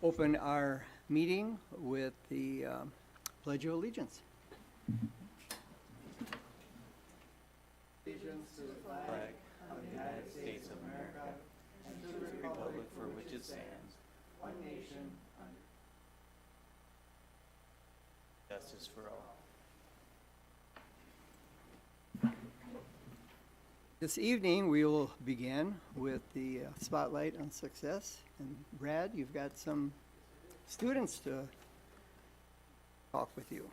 open our meeting with the Pledge of Allegiance. Allegiance to the flag of the United States of America and to the republic for which it stands, one nation, under justice for all. This evening, we will begin with the Spotlight on Success. And Brad, you've got some students to talk with you.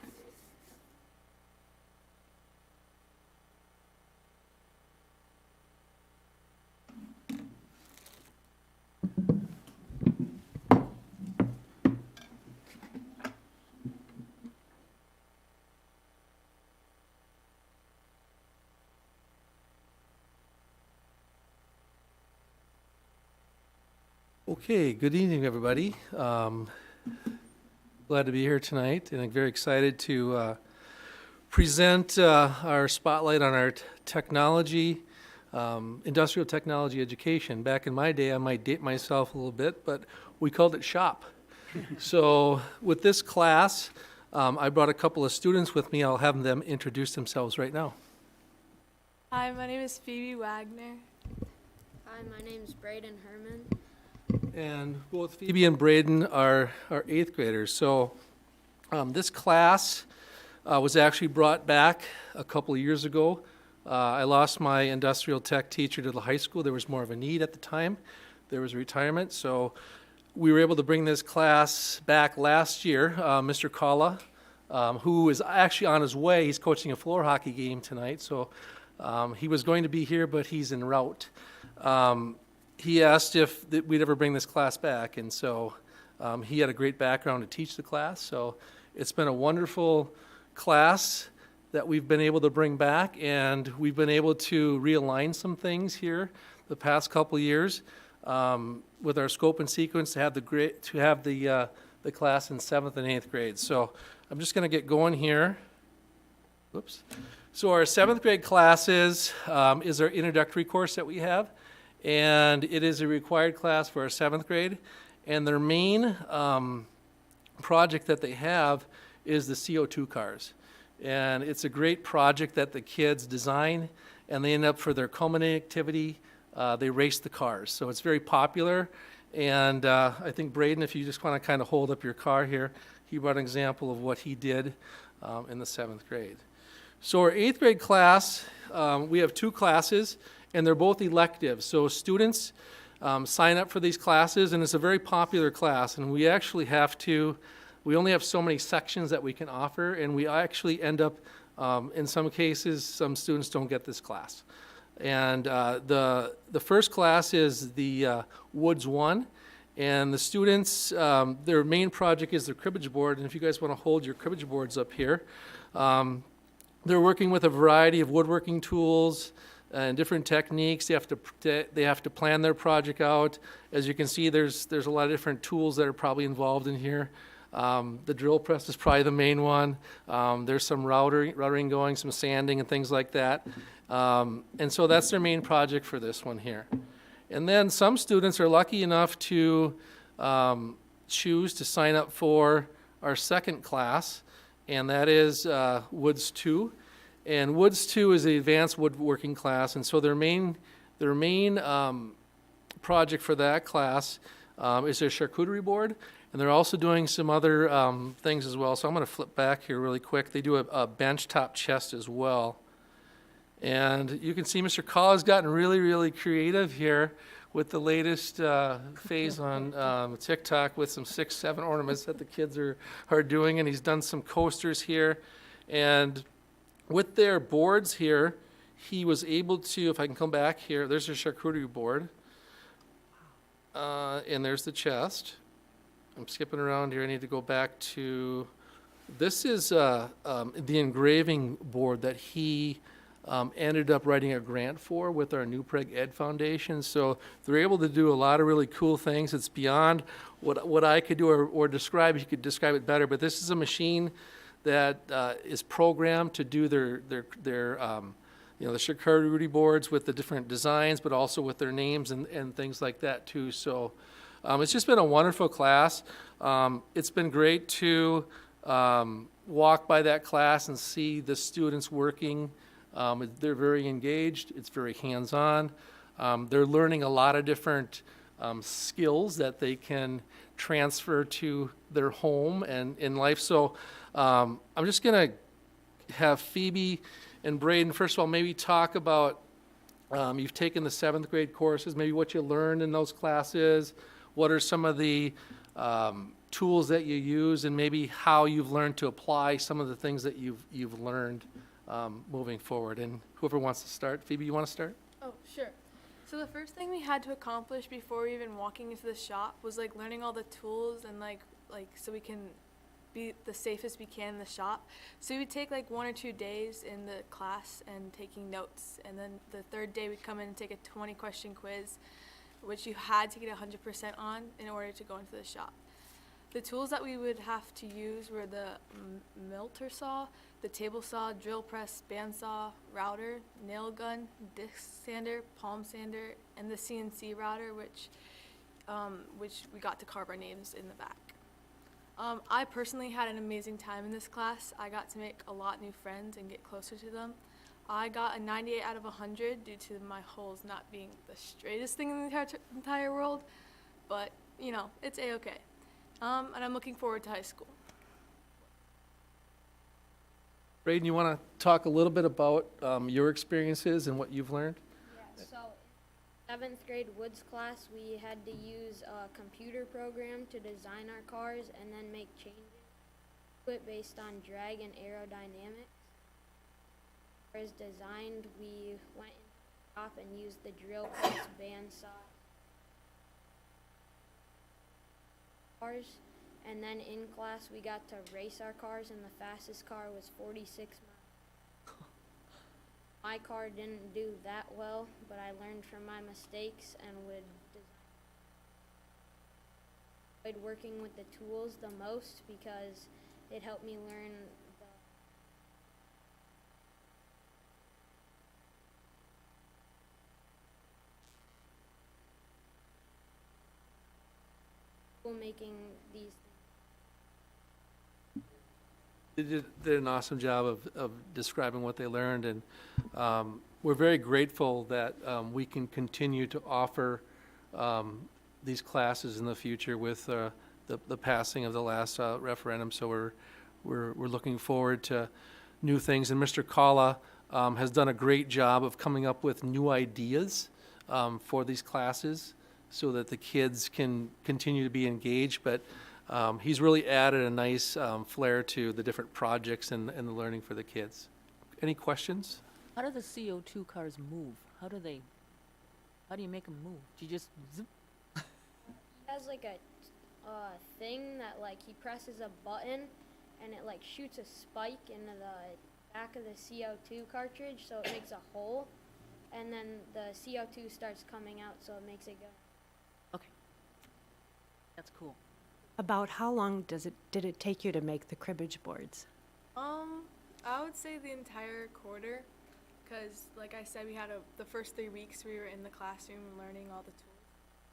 Okay, good evening, everybody. Glad to be here tonight, and I'm very excited to present our spotlight on our technology, industrial technology education. Back in my day, I might date myself a little bit, but we called it SHOP. So with this class, I brought a couple of students with me. I'll have them introduce themselves right now. Hi, my name is Phoebe Wagner. Hi, my name is Braden Herman. And both Phoebe and Braden are 8th graders. So this class was actually brought back a couple of years ago. I lost my industrial tech teacher to the high school. There was more of a need at the time. There was a retirement. So we were able to bring this class back last year. Mr. Kalla, who is actually on his way, he's coaching a floor hockey game tonight. So he was going to be here, but he's en route. He asked if we'd ever bring this class back, and so he had a great background to teach the class. So it's been a wonderful class that we've been able to bring back, and we've been able to realign some things here the past couple of years with our scope and sequence to have the class in 7th and 8th grade. So I'm just going to get going here. Whoops. So our 7th grade classes is our introductory course that we have. And it is a required class for our 7th grade. And their main project that they have is the CO2 cars. And it's a great project that the kids design, and they end up for their culminating activity, they race the cars. So it's very popular. And I think Braden, if you just want to kind of hold up your car here, he brought an example of what he did in the 7th grade. So our 8th grade class, we have 2 classes. And they're both electives. So students sign up for these classes, and it's a very popular class. And we actually we only have so many sections that we can offer, and we actually end up, in some cases, some students don't get this class. And the first class is the Woods 1. And the students, their main project is their cribbage board. And if you guys want to hold your cribbage boards up here, they're working with a variety of woodworking tools and different techniques. They have to plan their project out. As you can see, there's a lot of different tools that are probably involved in here. The drill press is probably the main one. There's some routering going, some sanding and things like that. And so that's their main project for this one here. And then some students are lucky enough to choose to sign up for our second class, and that is Woods 2. And Woods 2 is the advanced woodworking class, and so their main project for that class is their charcuterie board, and they're also doing some other things as well. So I'm going to flip back here really quick. They do a bench top chest as well. And you can see Mr. Call has gotten really, really creative here with the latest phase on TikTok with some 6-7 ornaments that the kids are doing, and he's done some coasters here. And with their boards here, he was able to, if I can come back here, there's a charcuterie board, and there's the chest. I'm skipping around here. I need to go back to, this is the engraving board that he ended up writing a grant for with our New Prague Ed Foundation. So they're able to do a lot of really cool things. It's beyond what I could do or describe. He could describe it better, but this is a machine that is programmed to do their the charcuterie boards with the different designs, but also with their names and things like that too. So It's just been a wonderful class. It's been great to walk by that class and see the students working. They're very engaged. It's very hands-on. They're learning a lot of different skills that they can transfer to their home and in life. So I'm just going to have Phoebe and Braden, first of all, maybe talk about, you've taken the 7th grade courses, maybe what you learned in those classes, what are some of the tools that you use, and maybe how you've learned to apply some of the things that you've learned moving forward. And whoever wants to start, Phoebe, you want to start? Oh, sure. So the first thing we had to accomplish before even walking into the shop was like learning all the tools and like so we can be the safest we can in the shop. So we would take like 1 or 2 days in the class and taking notes, and then the 3rd day we'd come in and take a 20-question quiz, which you had to get 100% on in order to go into the shop. The tools that we would have to use were the milter saw, the table saw, drill press, bandsaw, router, nail gun, disc sander, palm sander, and the CNC router, which we got to carve our names in the back. I personally had an amazing time in this class. I got to make a lot new friends and get closer to them. I got a 98 out of 100 due to my holes not being the straightest thing in the entire world, but you know, it's a-okay. And I'm looking forward to high school. Braden, you want to talk a little bit about your experiences and what you've learned? Yeah, so in 7th grade woods class, we had to use a computer program to design our cars and then make changes to it based on drag and aerodynamics. As designed, we went in the shop and used the drill press, bandsaw, cars, and then in class we got to race our cars, and the fastest car was 46 miles. My car didn't do that well, but I learned from my mistakes and would enjoyed working with the tools the most because it helped me learn making these things. They did an awesome job of describing what they learned, and we're very grateful that we can continue to offer these classes in the future with the passing of the last referendum. So we're looking forward to new things, and Mr. Kalla has done a great job of coming up with new ideas for these classes, so that the kids can continue to be engaged, but he's really added a nice flair to the different projects and the learning for the kids. Any questions? How do the CO2 cars move? How do you make them move? Do you just zip? He has like a thing that like he presses a button and it like shoots a spike into the back of the CO2 cartridge, so it makes a hole, and then the CO2 starts coming out, so it makes it go. Okay. That's cool. About how long did it take you to make the cribbage boards? I would say the entire quarter, because like I said, we had the first 3 weeks we were in the classroom learning all the tools.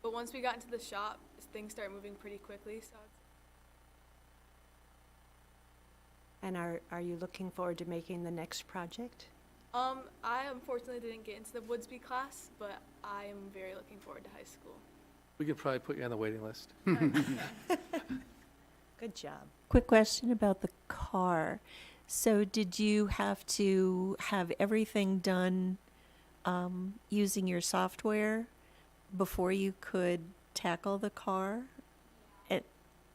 But once we got into the shop, things started moving pretty quickly. So. And are you looking forward to making the next project? I unfortunately didn't get into the Woodsby class, but I am very looking forward to high school. We could probably put you on the waiting list. Good job. Quick question about the car. So did you have to have everything done using your software before you could tackle the car?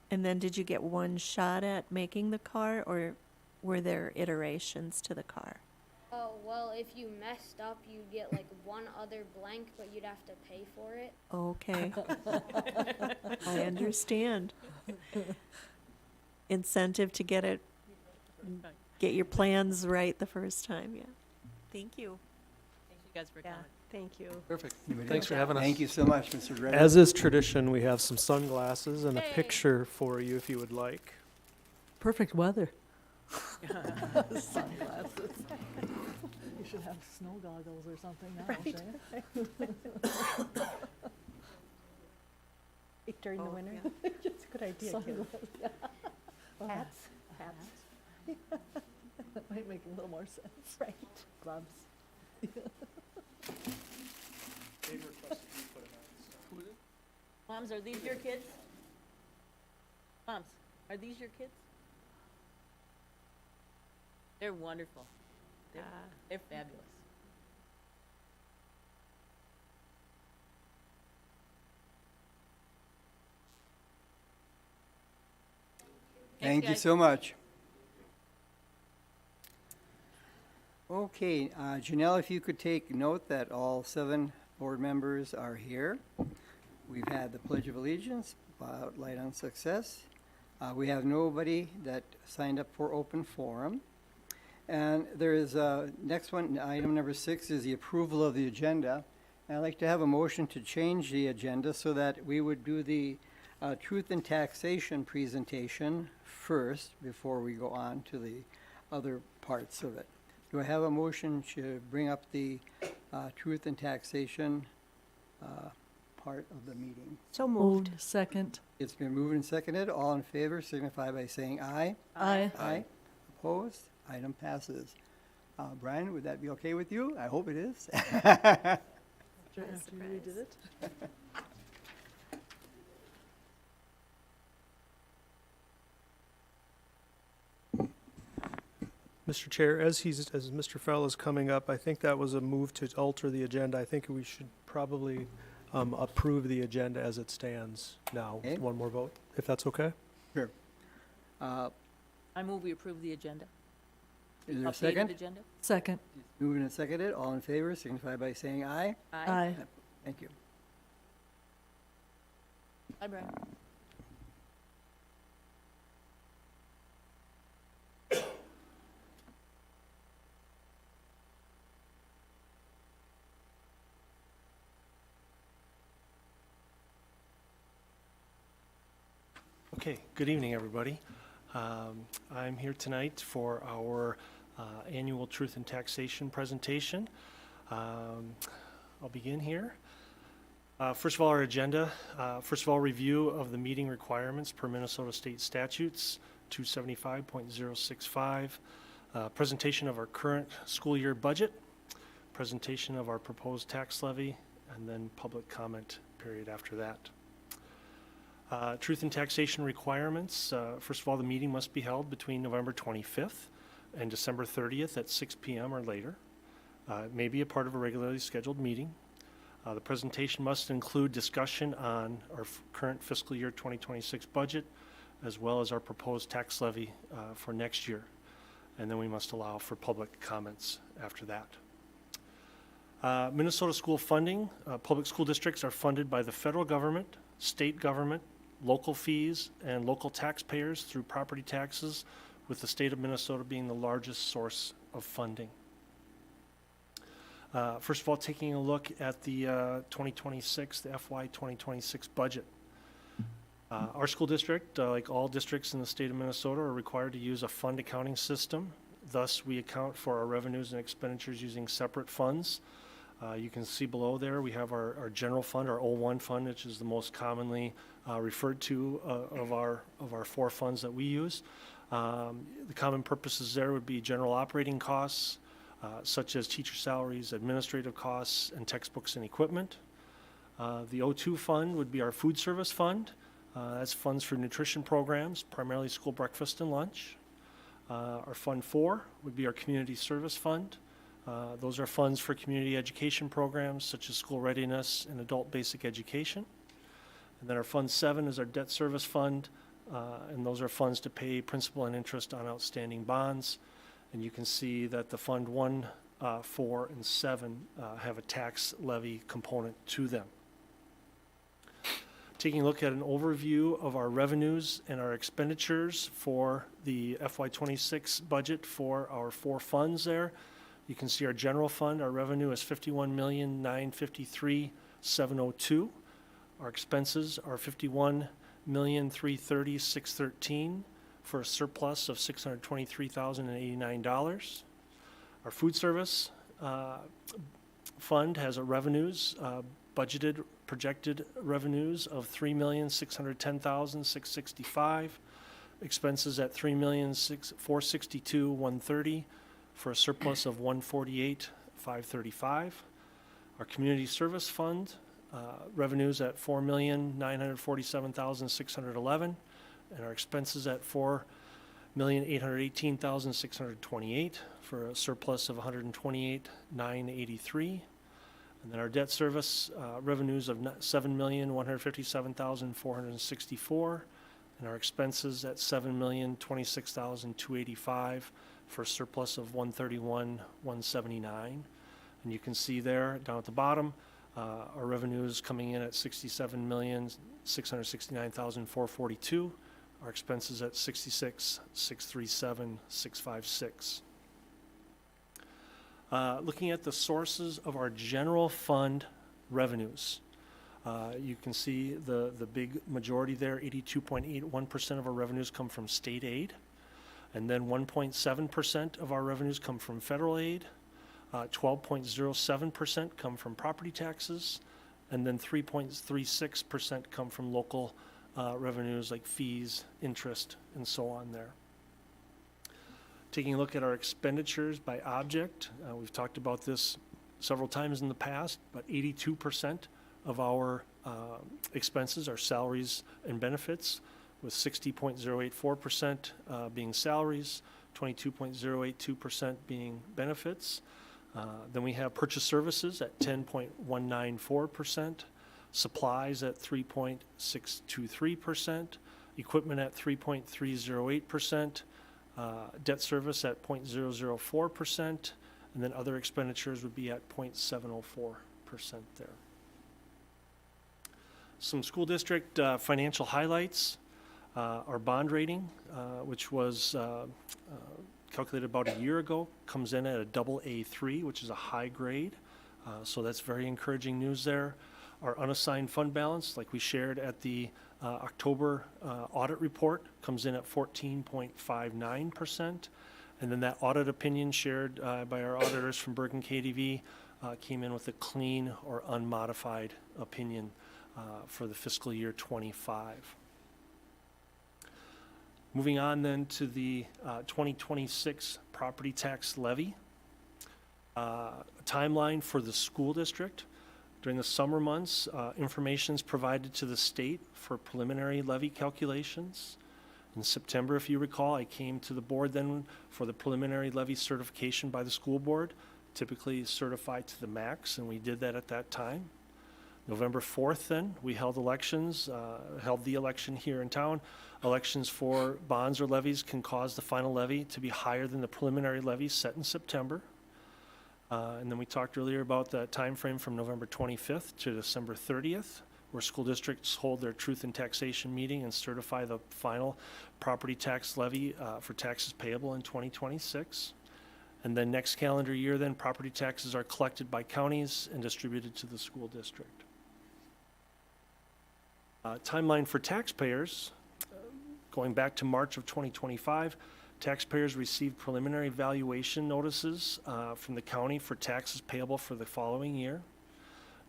And then did you get one shot at making the car, or were there iterations to the car? Oh, well, if you messed up, you'd get like one other blank, but you'd have to pay for it. Okay. I understand. Incentive to get your plans right the first time, yeah. Thank you. Thank you guys for Yeah, coming. thank you. Perfect. Thanks for having us. Thank you so much, Mr. Reddick. As is tradition, we have some sunglasses and a Yay. picture for you if you would like. Perfect weather. Sunglasses. You should have snow goggles or something now, shouldn't you? During the winter? Just a good idea, kids. Hats? Hats. That might make a little more sense. Right. Gloves. Moms, are these your kids? Moms, are these your kids? They're wonderful. They're fabulous. Thank you guys. so much. Okay, Janelle, if you could take note that all 7 board members are here. We've had the Pledge of Allegiance, Light on Success. We have nobody that signed up for open forum. And there is next one, item number 6 is the approval of the agenda. And I'd like to have a motion to change the agenda so that we would do the truth and taxation presentation first before we go on to the other parts of it. Do I have a motion to bring up the truth and taxation part of the meeting? So moved. Second. It's been moved and seconded. All in favor signify by saying aye. Aye. Aye. Opposed? Item passes. Brian, would that be okay with you? I hope it is. After you redid it? Mr. Chair, as Mr. Fell is coming up, I think that was a move to alter the agenda. I think we should probably approve the agenda as it stands now. Okay. One more vote, if that's okay? Sure. I move we approve the agenda. Is there a Updated second? agenda? Second. Moved and seconded. All in favor signify by saying aye. Aye. Thank you. Hi, Brian. Okay, good evening, everybody. I'm here tonight for our annual Truth and Taxation presentation. I'll begin here. First of all, our agenda. First of all, review of the meeting requirements per Minnesota State Statutes 275.065. Presentation of our current school year budget. Presentation of our proposed tax levy, and then public comment period after that. Truth and taxation requirements. First of all, the meeting must be held between November 25th and December 30th at 6 p.m. or later. It may be a part of a regularly scheduled meeting. The presentation must include discussion on our current fiscal year 2026 budget, as well as our proposed tax levy for next year. And then we must allow for public comments after that. Minnesota school funding. Public school districts are funded by the federal government, state government, local fees, and local taxpayers through property taxes, with the state of Minnesota being the largest source of funding. First of all, taking a look at the the FY 2026 budget. Our school district, like all districts in the state of Minnesota, are required to use a fund accounting system. Thus, we account for our revenues and expenditures using separate funds. You can see below there, we have our general fund, our 01 fund, which is the most commonly referred to of our 4 funds that we use. The common purposes there would be general operating costs, such as teacher salaries, administrative costs, and textbooks and equipment. The 02 fund would be our food service fund. That's funds for nutrition programs, primarily school breakfast and lunch. Our Fund 4 would be our community service fund. Those are funds for community education programs such as school readiness and adult basic education. And then our Fund 7 is our debt service fund, and those are funds to pay principal and interest on outstanding bonds. And you can see that the Fund 1, 4, and 7 have a tax levy component to them. Taking a look at an overview of our revenues and our expenditures for the FY26 budget for our 4 funds there. You can see our general fund, our revenue is $51,953,702. Our expenses are $51,330,613 for a surplus of $623,089. Our food service fund has a revenues budgeted projected revenues of $3,610,665, expenses at $3,462,130 for a surplus of $148,535. Our community service fund revenues at $4,947,611, and our expenses at $4,818,628 for a surplus of $128,983. And then our debt service revenues of $7,157,464, and our expenses at $7,026,285 for a surplus of $131,179. And you can see there down at the bottom, our revenues coming in at $67,669,442. Our expenses at $66,637,656. Looking at the sources of our general fund revenues, you can see the big majority there. 82.81% of our revenues come from state aid, and then 1.7% of our revenues come from federal aid. 12.07% come from property taxes, and then 3.36% come from local revenues like fees, interest, and so on there. Taking a look at our expenditures by object, we've talked about this several times in the past, but 82% of our expenses are salaries and benefits, with 60.084% being salaries, 22.082% being benefits. Then we have purchase services at 10.194%, supplies at 3.623%, equipment at 3.308%, debt service at 0.004%, and then other expenditures would be at 0.704% there. Some school district financial highlights. Our bond rating, which was calculated about a year ago, comes in at a AA3, which is a high grade. So that's very encouraging news there. Our unassigned fund balance, like we shared at the October audit report, comes in at 14.59%. And then that audit opinion shared by our auditors from Bergen KDV came in with a clean or unmodified opinion for the fiscal year 25. Moving on then to the 2026 property tax levy. A timeline for the school district. During the summer months, information is provided to the state for preliminary levy calculations. In September, if you recall, I came to the board then for the preliminary levy certification by the school board, typically certified to the max, and we did that at that time. November 4th then, we held elections, held the election here in town. Elections for bonds or levies can cause the final levy to be higher than the preliminary levy set in September. And then we talked earlier about the time frame from November 25th to December 30th, where school districts hold their truth in taxation meeting and certify the final property tax levy for taxes payable in 2026. And then next calendar year, then property taxes are collected by counties and distributed to the school district. Timeline for taxpayers, going back to March of 2025, taxpayers received preliminary valuation notices from the county for taxes payable for the following year.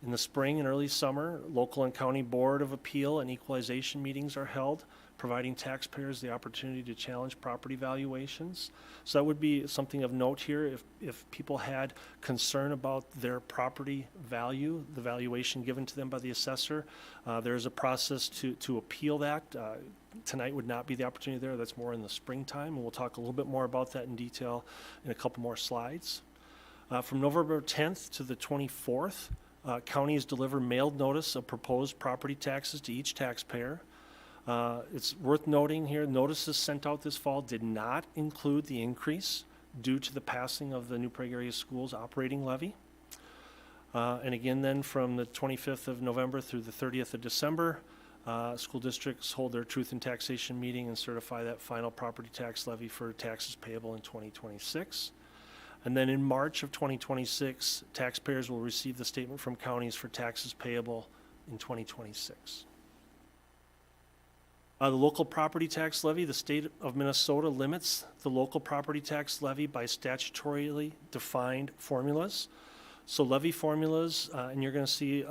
In the spring and early summer, local and county board of appeal and equalization meetings are held, providing taxpayers the opportunity to challenge property valuations. So that would be something of note here. If people had concern about their property value, the valuation given to them by the assessor, there's a process to appeal that. Tonight would not be the opportunity there. That's more in the springtime, and we'll talk a little bit more about that in detail in a couple more slides. From November 10th to the 24th, counties deliver mailed notice of proposed property taxes to each taxpayer. It's worth noting here, notices sent out this fall did not include the increase due to the passing of the New Prague Area Schools operating levy. And again then from the 25th of November through the 30th of December, school districts hold their truth in taxation meeting and certify that final property tax levy for taxes payable in 2026. And then in March of 2026, taxpayers will receive the statement from counties for taxes payable in 2026. The local property tax levy, the state of Minnesota limits the local property tax levy by statutorily defined formulas. So levy formulas, and you're going to see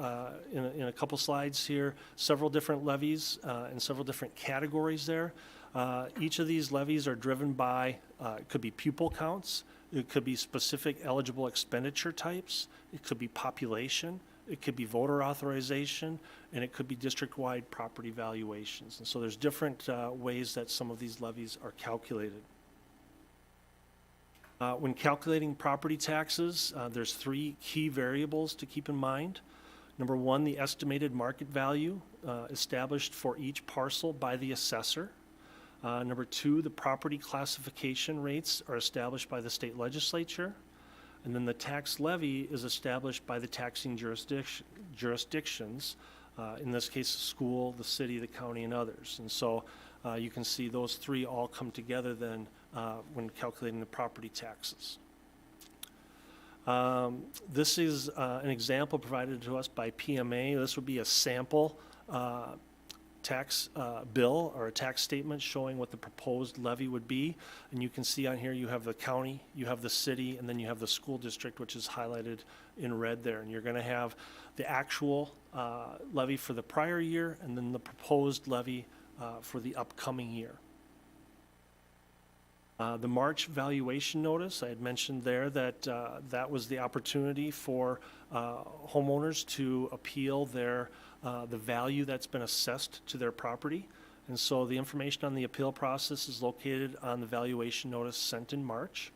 in a couple slides here, several different levies and several different categories there. Each of these levies are driven by, it could be pupil counts, it could be specific eligible expenditure types, it could be population, it could be voter authorization, and it could be district-wide property valuations. And so there's different ways that some of these levies are calculated. When calculating property taxes, there's three key variables to keep in mind. Number one, the estimated market value established for each parcel by the assessor. Number two, the property classification rates are established by the state legislature. And then the tax levy is established by the taxing jurisdictions, in this case, the school, the city, the county, and others. And so you can see those three all come together then when calculating the property taxes. This is an example provided to us by PMA. This would be a sample tax bill or a tax statement showing what the proposed levy would be. And you can see on here you have the county, you have the city, and then you have the school district, which is highlighted in red there. And you're going to have the actual levy for the prior year and then the proposed levy for the upcoming year. The March valuation notice, I had mentioned there that that was the opportunity for homeowners to appeal their the value that's been assessed to their property. And so the information on the appeal process is located on the valuation notice sent in March.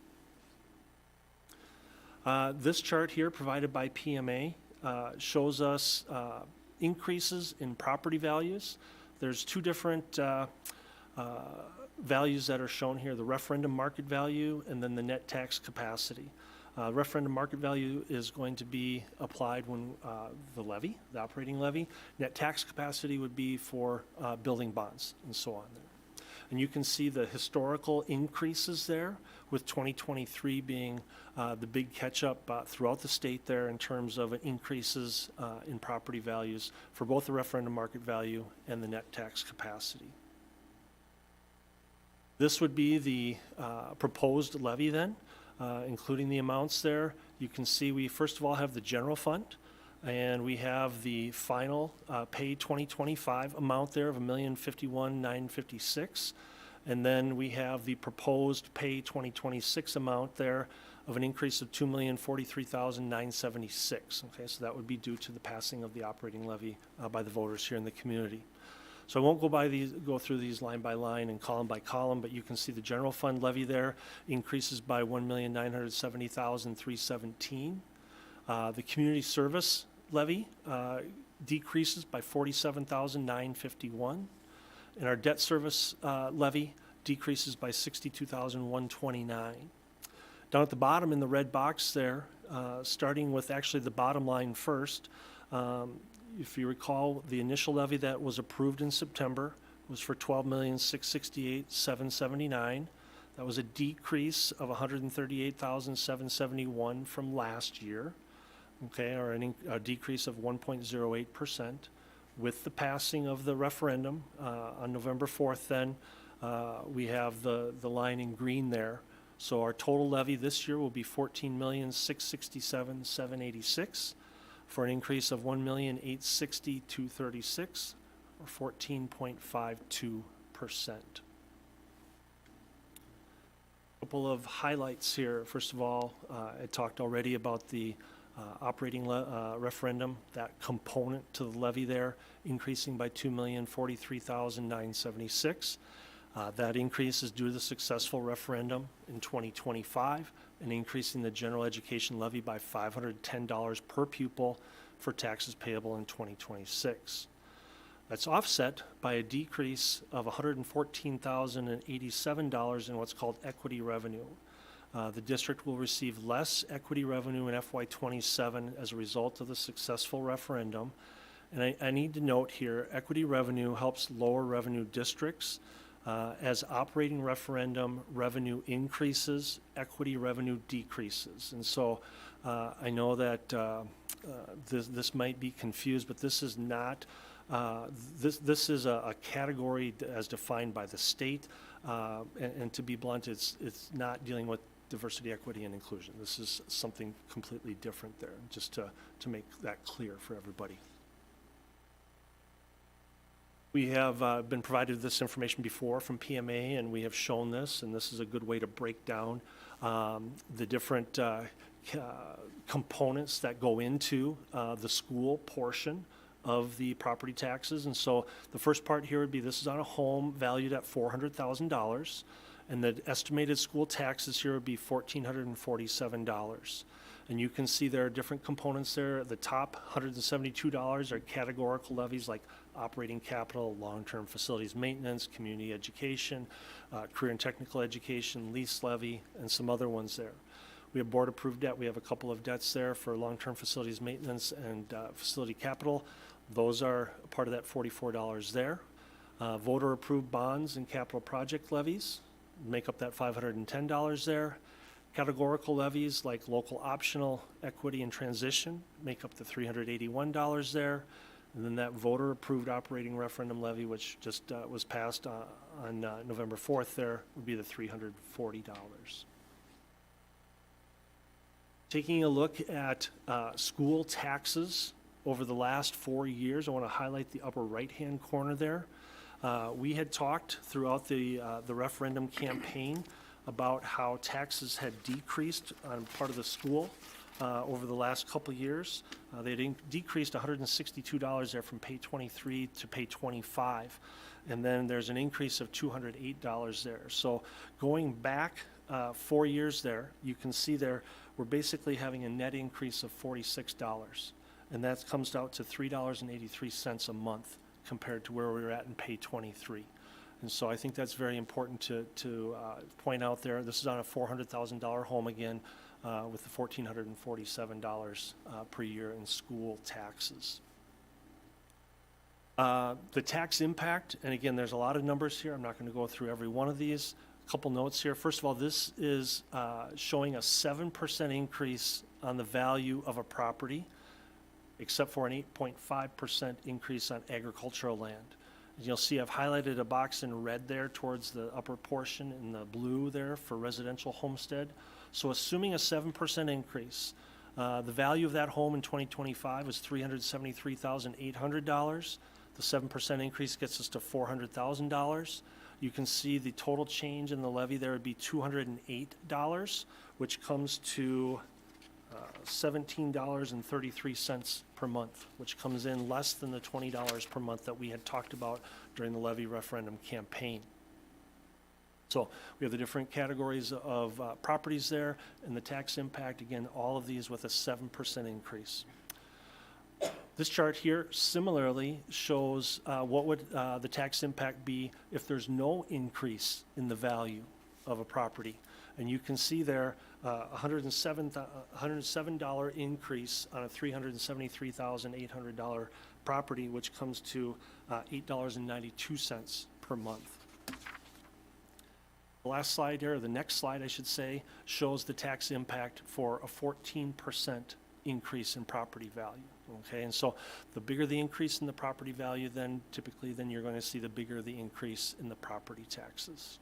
This chart here provided by PMA shows us increases in property values. There's two different values that are shown here, the referendum market value and then the net tax capacity. Referendum market value is going to be applied when the levy, the operating levy. Net tax capacity would be for building bonds and so on. And you can see the historical increases there, with 2023 being the big catch-up throughout the state there in terms of increases in property values for both the referendum market value and the net tax capacity. This would be the proposed levy then, including the amounts there. You can see we first of all have the general fund, and we have the final pay 2025 amount there of $1,051,956, and then we have the proposed pay 2026 amount there of an increase of $2,043,976. Okay, so that would be due to the passing of the operating levy by the voters here in the community. So I won't go through these line by line and column by column, but you can see the general fund levy there increases by $1,970,317. The community service levy decreases by $47,951, and our debt service levy decreases by $62,129. Down at the bottom in the red box there, starting with actually the bottom line first. If you recall, the initial levy that was approved in September was for $12,668,779. That was a decrease of $138,771 from last year, okay, or a decrease of 1.08%. With the passing of the referendum on November 4th, then we have the line in green there. So our total levy this year will be $14,667,786. for an increase of $1,860,236, or 14.52%. A couple of highlights here. First of all, I talked already about the operating referendum, that component to the levy there, increasing by $2,043,976. That increase is due to the successful referendum in 2025 and increasing the general education levy by $510 per pupil for taxes payable in 2026. That's offset by a decrease of $114,087 in what's called equity revenue. The district will receive less equity revenue in FY27 as a result of the successful referendum. And I need to note here, equity revenue helps lower revenue districts. As operating referendum revenue increases, equity revenue decreases. And so I know that this might be confused, but this is not, this is a category as defined by the state. And to be blunt, it's not dealing with diversity, equity, and inclusion. This is something completely different there, just to make that clear for everybody. We have been provided this information before from PMA, and we have shown this, and this is a good way to break down the different components that go into the school portion of the property taxes. And so the first part here would be, this is on a home valued at $400,000, and the estimated school taxes here would be $1,447. And you can see there are different components there. At the top, $172 are categorical levies like operating capital, long-term facilities maintenance, community education, career and technical education, lease levy, and some other ones there. We have board-approved debt. We have a couple of debts there for long-term facilities maintenance and facility capital. Those are part of that $44 there. Voter-approved bonds and capital project levies make up that $510 there. Categorical levies like local optional, equity, and transition make up the $381 there. And then that voter-approved operating referendum levy, which just was passed on November 4th there, would be the $340. Taking a look at school taxes over the last 4 years, I want to highlight the upper right-hand corner there. We had talked throughout the referendum campaign about how taxes had decreased on part of the school over the last couple of years. They had decreased $162 there from pay 23 to pay 25. And then there's an increase of $208 there. So going back 4 years there, you can see there, we're basically having a net increase of $46. And that comes out to $3.83 a month compared to where we were at in pay 23. And so I think that's very important to point out there. This is on a $400,000 home again, with the $1,447 per year in school taxes. The tax impact, and again, there's a lot of numbers here. I'm not going to go through every one of these. A couple notes here. First of all, this is showing a 7% increase on the value of a property, except for an 8.5% increase on agricultural land. You'll see I've highlighted a box in red there towards the upper portion, in the blue there for residential homestead. So assuming a 7% increase, the value of that home in 2025 was $373,800. The 7% increase gets us to $400,000. You can see the total change in the levy there would be $208, which comes to $17.33 per month, which comes in less than the $20 per month that we had talked about during the levy referendum campaign. So we have the different categories of properties there, and the tax impact, again, all of these with a 7% increase. This chart here similarly shows what would the tax impact be if there's no increase in the value of a property. And you can see there $107 increase on a $373,800 property, which comes to $8.92 per month. The last slide here, or the next slide I should say, shows the tax impact for a 14% increase in property value. Okay, and so the bigger the increase in the property value, then typically then you're going to see the bigger the increase in the property taxes.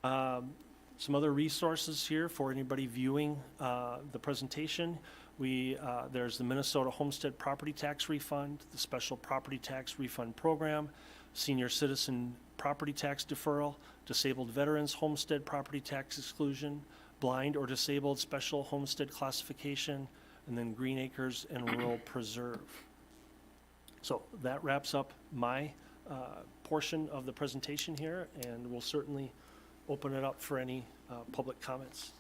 Some other resources here for anybody viewing the presentation. There's the Minnesota Homestead Property Tax Refund, the Special Property Tax Refund Program, Senior Citizen Property Tax Deferral, Disabled Veterans Homestead Property Tax Exclusion, Blind or Disabled Special Homestead Classification, and then Green Acres and Rural Preserve. So that wraps up my portion of the presentation here, and we'll certainly open it up for any public comments.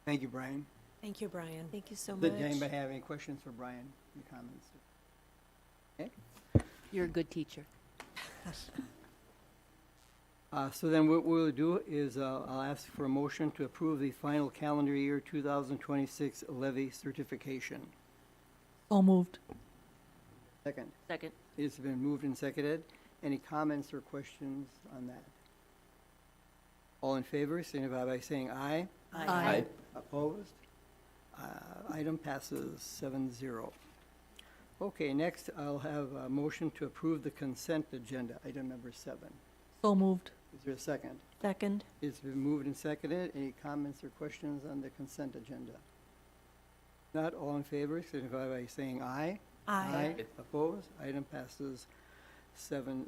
Thank you, Brian. Thank you, Brian. Thank you so much. Did anybody have any questions for Brian? Any comments? Okay. You're a good teacher. So then what we'll do is I'll ask for a motion to approve the final calendar year 2026 levy certification. All moved. Second. Second. It's been moved and seconded. Any comments or questions on that? All in favor, signify by saying aye. Aye. Opposed? Item passes 7-0. Okay, next I'll have a motion to approve the consent agenda, item number 7. So moved. Is there a second? Second. It's been moved and seconded. Any comments or questions on the consent agenda? Not all in favor, signify by saying aye. Aye. Opposed? Item passes 7-0.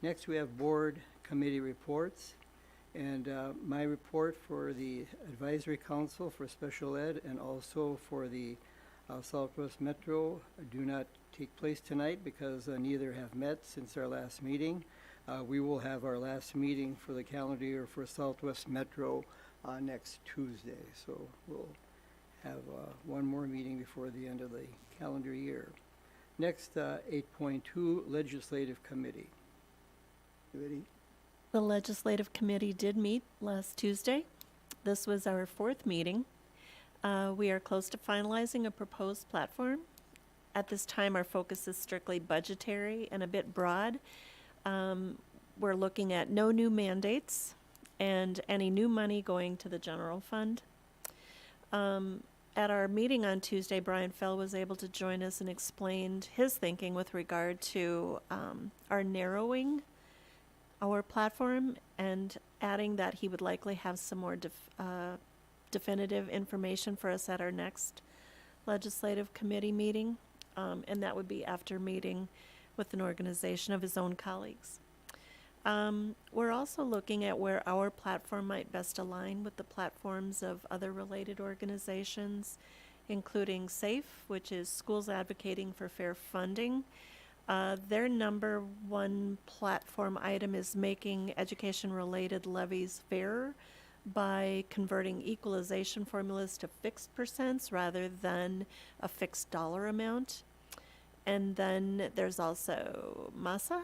Next, we have board committee reports. And my report for the Advisory Council for Special Ed and also for the Southwest Metro do not take place tonight because neither have met since our last meeting. We will have our last meeting for the calendar year for Southwest Metro next Tuesday. So we'll have one more meeting before the end of the calendar year. Next, 8.2 Legislative Committee. Committee. The Legislative Committee did meet last Tuesday. This was our 4th meeting. We are close to finalizing a proposed platform. At this time, our focus is strictly budgetary and a bit broad. We're looking at no new mandates and any new money going to the general fund. At our meeting on Tuesday, Brian Fell was able to join us and explained his thinking with regard to our narrowing our platform and adding that he would likely have some more definitive information for us at our next legislative committee meeting, and that would be after meeting with an organization of his own colleagues. We're also looking at where our platform might best align with the platforms of other related organizations, including SAFE, which is Schools Advocating for Fair Funding. Their number one platform item is making education-related levies fairer by converting equalization formulas to fixed percents rather than a fixed dollar amount. And then there's also MASA,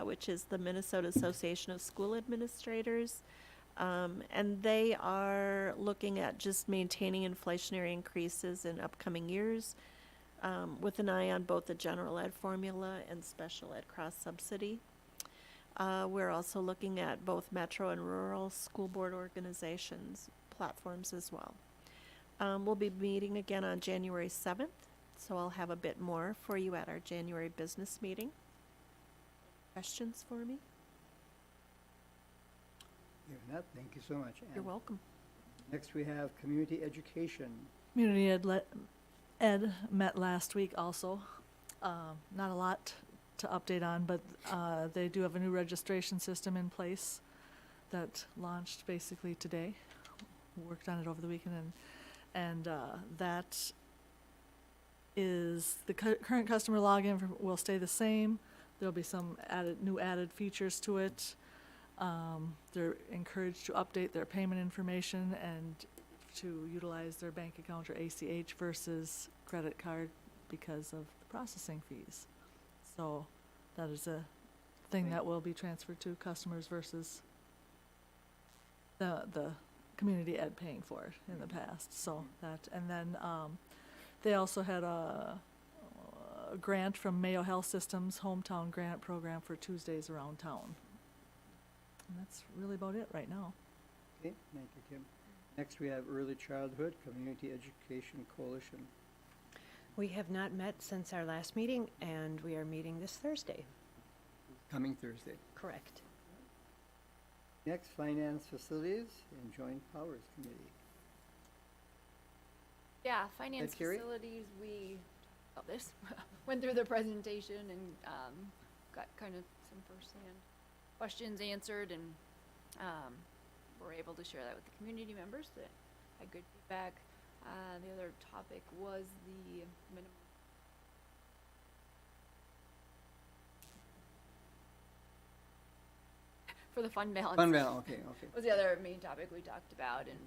which is the Minnesota Association of School Administrators. And they are looking at just maintaining inflationary increases in upcoming years, with an eye on both the general ed formula and special ed cross-subsidy. We're also looking at both metro and rural school board organizations platforms as well. We'll be meeting again on January 7th, so I'll have a bit more for you at our January business meeting. Questions for me? If not, thank you so much. You're Ann. welcome. Next, we have community education. Community Ed met last week also. Not a lot to update on, but they do have a new registration system in place that launched basically today. Worked on it over the weekend, and that is the current customer login will stay the same. There'll be some new added features to it. They're encouraged to update their payment information and to utilize their bank account or ACH versus credit card because of the processing fees. So that is a thing that will be transferred to customers versus the community ed paying for it in the past. So that, and then they also had a grant from Mayo Health Systems Hometown Grant Program for Tuesdays around town. And that's really about it right now. Okay, thank you, Kim. Next, we have Early Childhood Community Education Coalition. We have not met since our last meeting, and we are meeting this Thursday. Coming Thursday. Correct. Next, Finance Facilities and Joint Powers Committee. Yeah, finance Carrie? facilities, we, this, went through the presentation and got kind of some firsthand questions answered, and were able to share that with the community members that had good feedback. The other topic was the minimum. For the fund balance. Fund balance, okay. Was the other main topic we talked about, and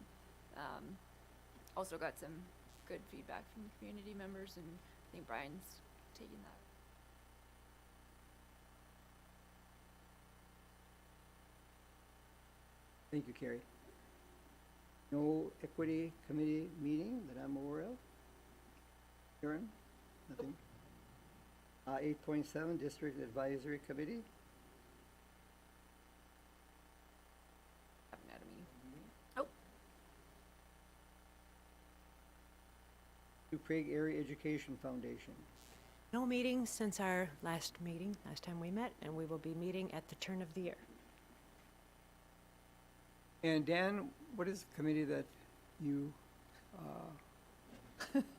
also got some good feedback from the community members, and I think Brian's taking that. Thank you, Carrie. No equity committee meeting that I'm aware of? Karen? Nothing? 8.7 District Advisory Committee. Haven't had a meeting. New Craig Area Education Foundation. No meetings since our last meeting, last time we met, and we will be meeting at the turn of the year. And Dan, what is the committee that you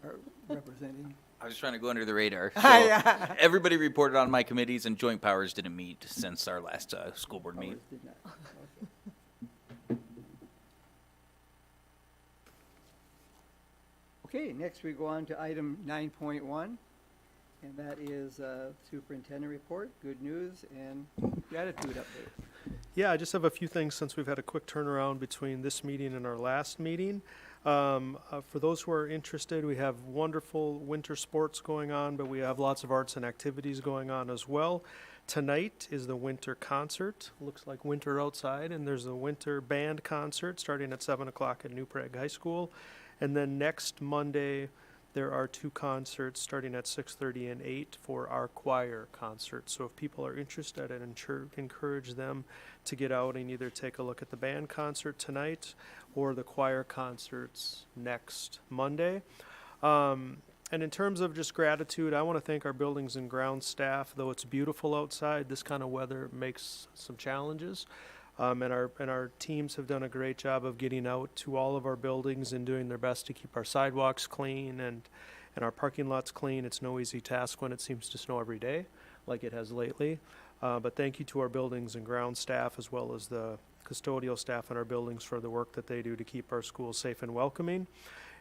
are representing? I was trying to go under the radar. So Yeah. everybody reported on my committees, and joint powers didn't meet since our last school board meeting. Ours did not. Okay, next we go on to item 9.1, and that is superintendent report, good news, and gratitude update. Yeah, I just have a few things since we've had a quick turnaround between this meeting and our last meeting. For those who are interested, we have wonderful winter sports going on, but we have lots of arts and activities going on as well. Tonight is the winter concert. Looks like winter outside, and there's a winter band concert starting at 7 o'clock at New Prague High School. And then next Monday, there are 2 concerts starting at 6:30 and 8 for our choir concert. So if people are interested, I'd encourage them to get out and either take a look at the band concert tonight or the choir concerts next Monday. And in terms of just gratitude, I want to thank our buildings and grounds staff. Though it's beautiful outside, this kind of weather makes some challenges. And our teams have done a great job of getting out to all of our buildings and doing their best to keep our sidewalks clean and our parking lots clean. It's no easy task when it seems to snow every day, like it has lately. But thank you to our buildings and ground staff, as well as the custodial staff in our buildings, for the work that they do to keep our schools safe and welcoming.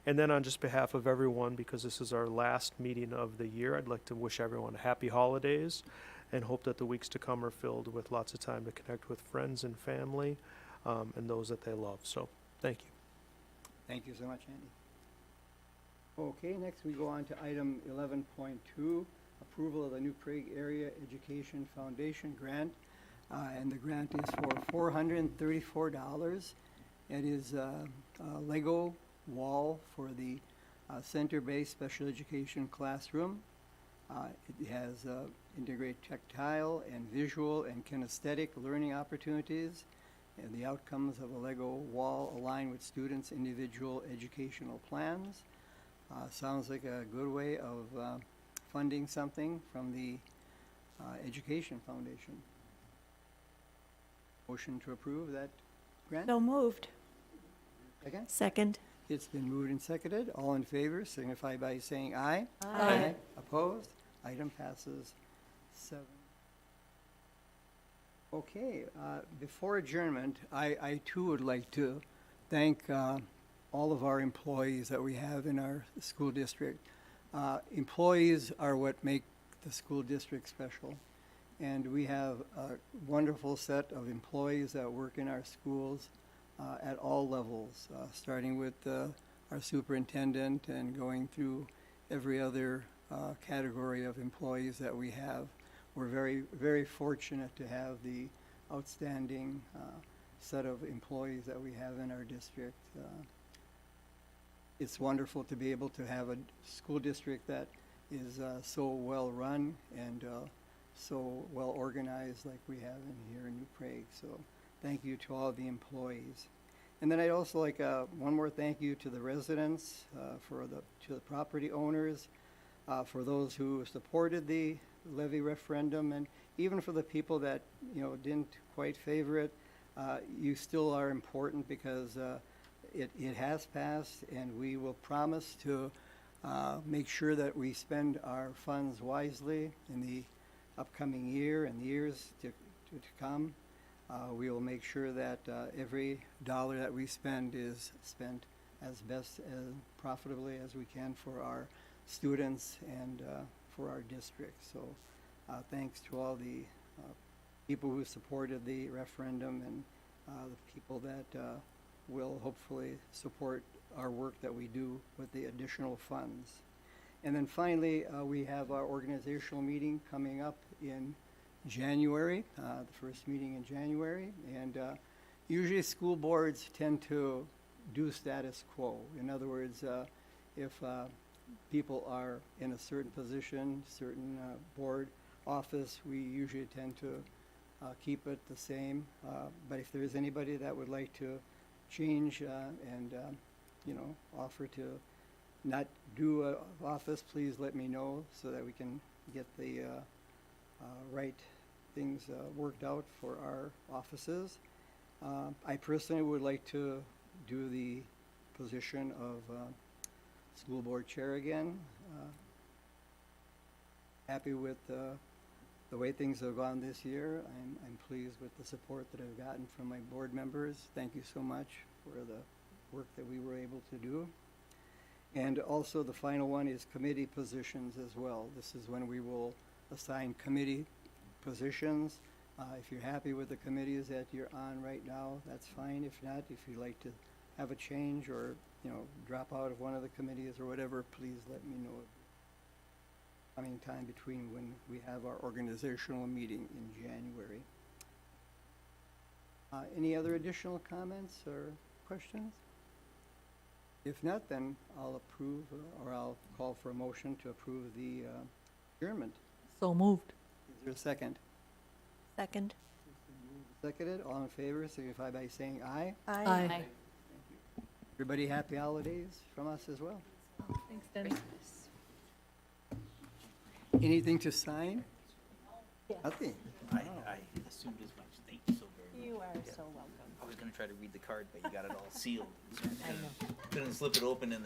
And then on just behalf of everyone, because this is our last meeting of the year, I'd like to wish everyone happy holidays, and hope that the weeks to come are filled with lots of time to connect with friends and family and those that they love. So, thank you. Thank you so much, Andy. Okay, next we go on to item 11.2, approval of the New Prague Area Education Foundation grant. And the grant is for $434. It is a Lego wall for the center-based special education classroom. It has integrated tactile and visual and kinesthetic learning opportunities, and the outcomes of a Lego wall align with students' individual educational plans. Sounds like a good way of funding something from the Education Foundation. Motion to approve that grant? So moved. Second? Second. It's been moved and seconded. All in favor signify by saying aye. Aye. Opposed? Item passes 7. Okay, before adjournment, I too would like to thank all of our employees that we have in our school district. Employees are what make the school district special. And we have a wonderful set of employees that work in our schools at all levels, starting with our superintendent and going through every other category of employees that we have. We're very, very fortunate to have the outstanding set of employees that we have in our district. It's wonderful to be able to have a school district that is so well run and so well organized like we have in here in New Prague. So thank you to all the employees. And then I'd also like one more thank you to the residents, to the property owners, for those who supported the levy referendum, and even for the people that didn't quite favor it. You still are important because it has passed, and we will promise to make sure that we spend our funds wisely in the upcoming year and years to come. We will make sure that every dollar that we spend is spent as best as profitably as we can for our students and for our district. So thanks to all the people who supported the referendum and the people that will hopefully support our work that we do with the additional funds. And then finally, we have our organizational meeting coming up in January, the first meeting in January. And usually school boards tend to do status quo. In other words, if people are in a certain position, certain board office, we usually tend to keep it the same. But if there's anybody that would like to change and offer to not do an office, please let me know so that we can get the right things worked out for our offices. I personally would like to do the position of school board chair again. Happy with the way things have gone this year. I'm pleased with the support that I've gotten from my board members. Thank you so much for the work that we were able to do. And also the final one is committee positions as well. This is when we will assign committee positions. If you're happy with the committees that you're on right now, that's fine. If not, if you'd like to have a change or, drop out of one of the committees or whatever, please let me know. Coming time between when we have our organizational meeting in January. Any other additional comments or questions? If not, then I'll approve, or I'll call for a motion to approve the adjournment. So moved. Is there a second? Second? Seconded, all in favor, signify by saying aye. Aye. Everybody happy holidays from us as well. Thanks, Denny. Anything to sign? Nothing. I assumed as much. Thank you so very much. You are so welcome. I was gonna try to read the card, but you got it all sealed. So I couldn't slip it open in